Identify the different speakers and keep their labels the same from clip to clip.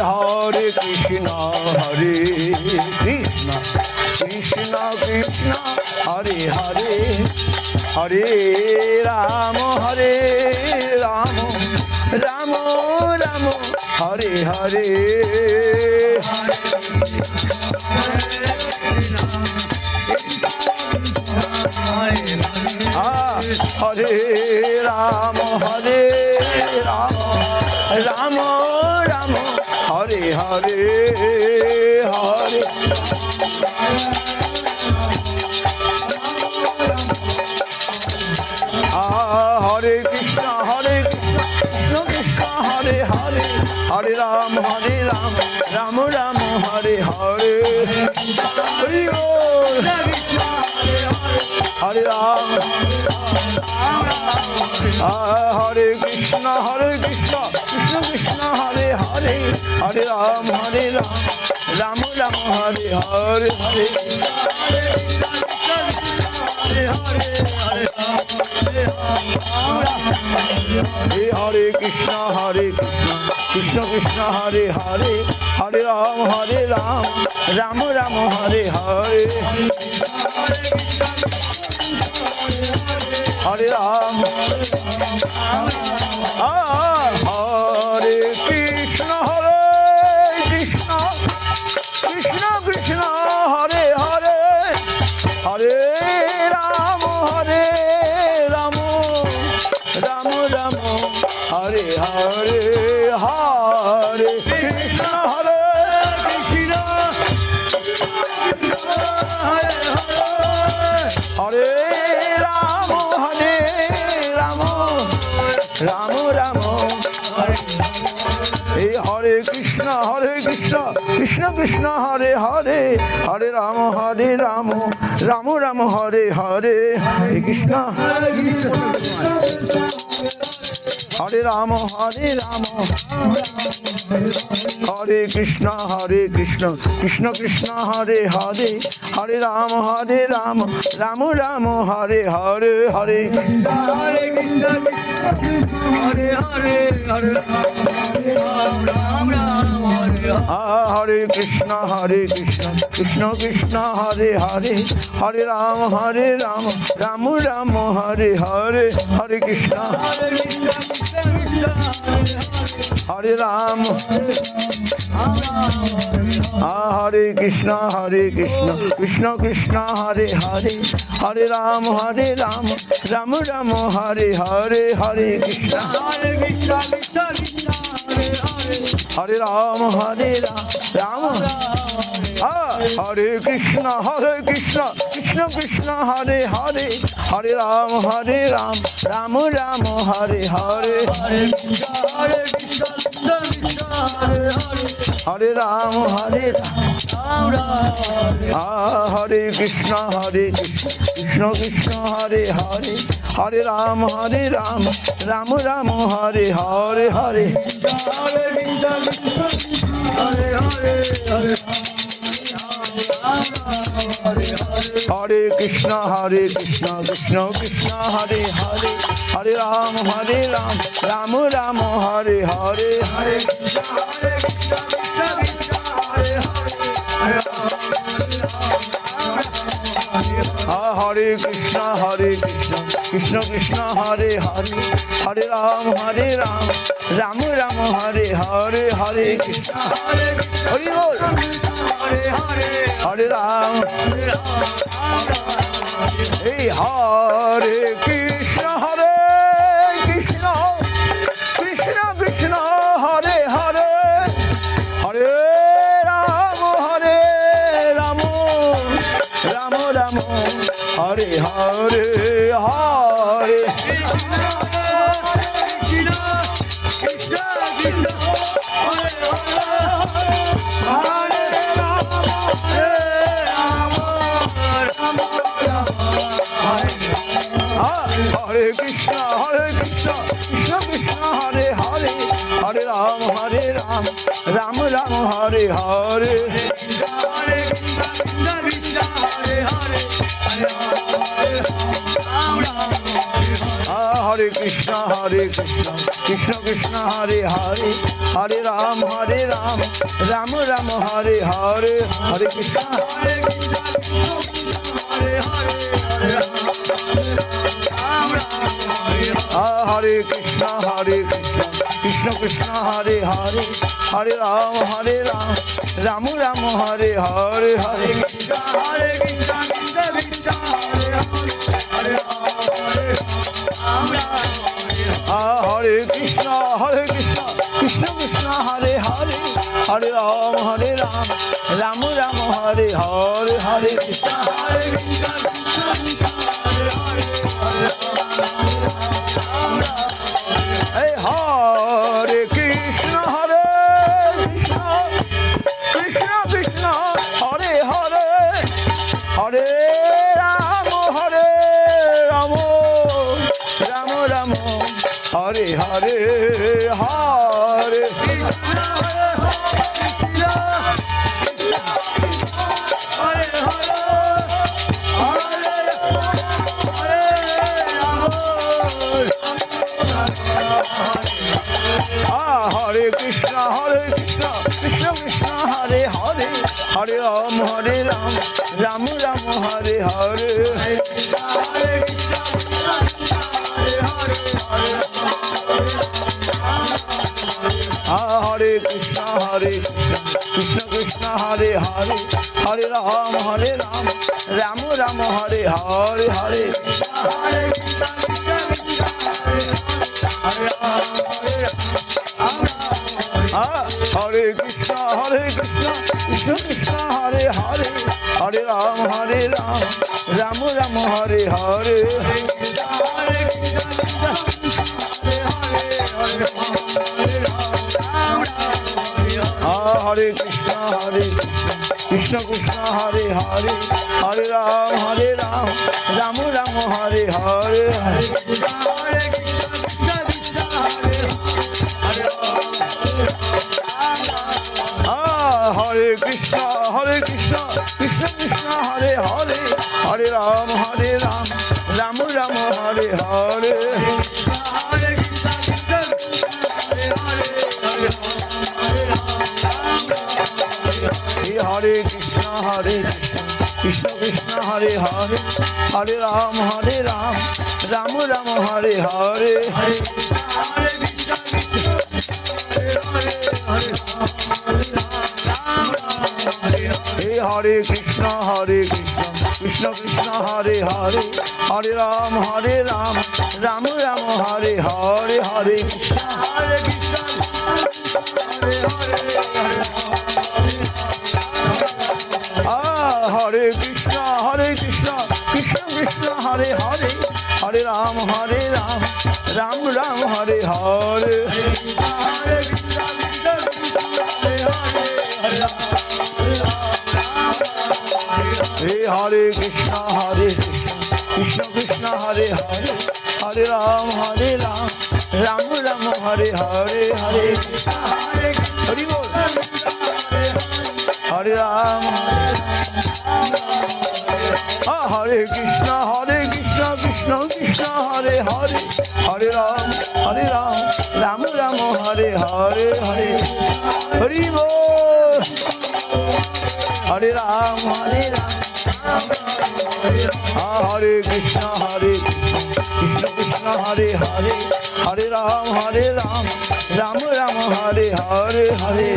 Speaker 1: Hare Krishna, Hare Krishna, Krishna Krishna, Hare Hare, Hare Rama, Hare Rama, Rama Rama, Hare Hare. Hare Rama, Hare Rama, Rama Rama, Hare Hare, Hare. Hare Krishna, Hare Krishna, Krishna Hare Hare, Hare Rama, Hare Rama, Rama Rama, Hare Hare. Hare Bol. Hare Rama, Hare Krishna, Hare Krishna, Krishna Krishna, Hare Hare, Hare Rama, Hare Rama, Rama Rama, Hare Hare, Hare. Hare Krishna, Hare Krishna, Krishna Krishna, Hare Hare, Hare Rama, Hare Rama, Rama Rama, Hare Hare. Hare Rama, Hare Krishna, Hare Krishna, Krishna Krishna, Hare Hare, Hare Rama, Hare Rama, Rama Rama, Hare Hare. Hare Krishna, Hare Krishna, Hare Rama, Hare Rama, Rama Rama, Hare Krishna, Krishna Krishna, Hare Hare, Hare Rama, Hare Rama, Rama Rama, Hare Hare. Hare Krishna, Hare Rama, Hare Rama, Hare Krishna, Krishna Krishna, Hare Hare, Hare Rama, Hare Rama, Rama Rama, Hare Hare. Hare Krishna, Hare Hare, Hare Hare Krishna, Krishna Krishna, Hare Hare, Hare Rama, Hare Rama, Rama Rama, Hare Hare. Hare Krishna, Hare Rama, Hare Krishna, Krishna Krishna, Hare Hare, Hare Rama, Hare Rama, Rama Rama, Hare Hare. Hare Krishna, Hare Rama, Hare Rama, Hare Krishna, Krishna Krishna, Hare Hare, Hare Rama, Hare Rama, Rama Rama, Hare Hare. Hare Rama, Hare Rama, Hare Krishna, Krishna Krishna, Hare Hare, Hare Rama, Hare Rama, Rama Rama, Hare Hare. Hare Hare Krishna, Krishna Krishna, Hare Hare, Hare Rama, Hare Rama, Rama Rama, Hare Hare. Hare Hare Krishna, Krishna Krishna, Hare Hare, Hare Rama, Hare Rama, Rama Rama, Hare Hare. Hare Krishna, Hare Bol. Hare Rama, Hare Krishna, Hare Krishna, Krishna Krishna, Hare Hare, Hare Rama, Hare Rama, Rama Rama, Hare Hare. Hare Hare Krishna, Krishna Krishna, Hare Hare, Hare Rama, Hare Rama, Rama Rama, Hare Hare. Hare Hare Krishna, Krishna Krishna, Hare Hare, Hare Ram, Ram Ram, Hare Hare, Hare Krishna, Hare Krishna, Hare Hare, Hare Krishna, Krishna Krishna, Hare Hare, Hare Ram, Ram Ram, Hare Hare, Hare Krishna, Hare Krishna, Krishna Krishna, Hare Hare, Hare Krishna, Krishna Krishna, Hare Hare, Hare Ram, Ram Ram, Hare Hare, Hare Krishna, Hare Krishna, Hare Hare, Hey, Hare Krishna, Krishna Krishna, Hare Hare, Hare Ram, Ram Ram, Hare Hare, Hare Krishna, Hare Hare Krishna, Krishna Krishna, Hare Hare, Hare Ram, Ram Ram, Hare Hare, Hare Krishna, Hare Krishna, Hare Krishna, Krishna Krishna, Hare Hare, Hare Ram, Ram Ram, Hare Hare, Hare Krishna, Hare Krishna, Hare Krishna, Krishna Krishna, Hare Hare, Hare Ram, Ram Ram, Hare Hare, Hare Krishna, Hare Krishna, Hare Krishna, Krishna Krishna, Hare Hare, Hare Ram, Ram Ram, Hare Hare, Hare Krishna, Hare Krishna, Hare Krishna, Krishna Krishna, Hare Hare, Hare Ram, Ram Ram, Hare Hare, Hare Krishna, Hare Krishna, Krishna Krishna, Hare Hare, Hare Ram, Ram Ram, Hare Hare, Hare Krishna, Hare Krishna, Hare Krishna, Krishna Krishna, Hare Hare, Hare Ram, Ram Ram, Hare Hare, Hare Krishna, Hare Krishna, Hare Krishna, Krishna Krishna, Hare Hare, Hare Ram, Ram Ram, Hare Hare, Hare Krishna, Hare Krishna, Hare Krishna, Krishna Krishna, Hare Hare, Hare Ram, Ram Ram, Hare Hare, Hare Krishna, Hare Krishna, Hare Ram, Hare Krishna, Krishna Krishna, Hare Hare, Hare Ram, Ram Ram, Hare Hare, Hare Hari Bol, Hare Ram, Hare Krishna, Krishna Krishna, Hare Hare, Hare Ram, Ram Ram, Hare Hare, Hare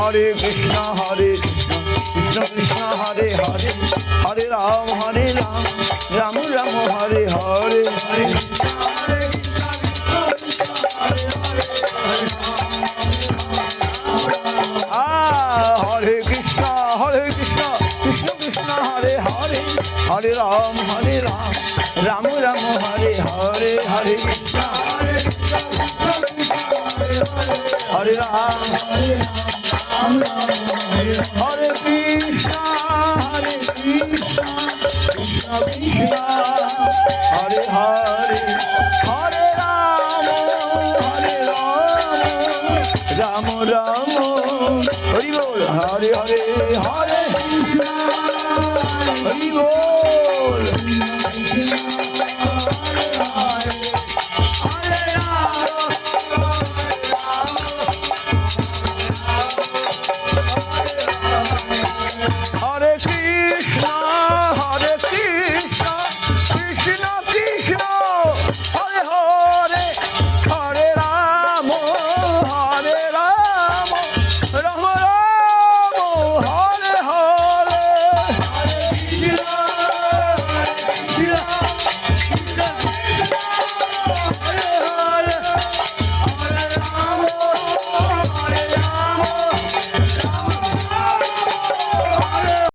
Speaker 1: Hare Krishna, Krishna Krishna, Hare Hare, Hare Ram, Ram Ram, Hare Hare, Hare Hare Krishna, Krishna Krishna, Hare Hare, Hare Ram, Ram Ram, Hare Hare, Hare Krishna, Hare Ram, Hare Krishna, Krishna Krishna, Hare Hare, Hare Ram, Ram Ram, Hari Bol, Hare Hare, Hare बोल।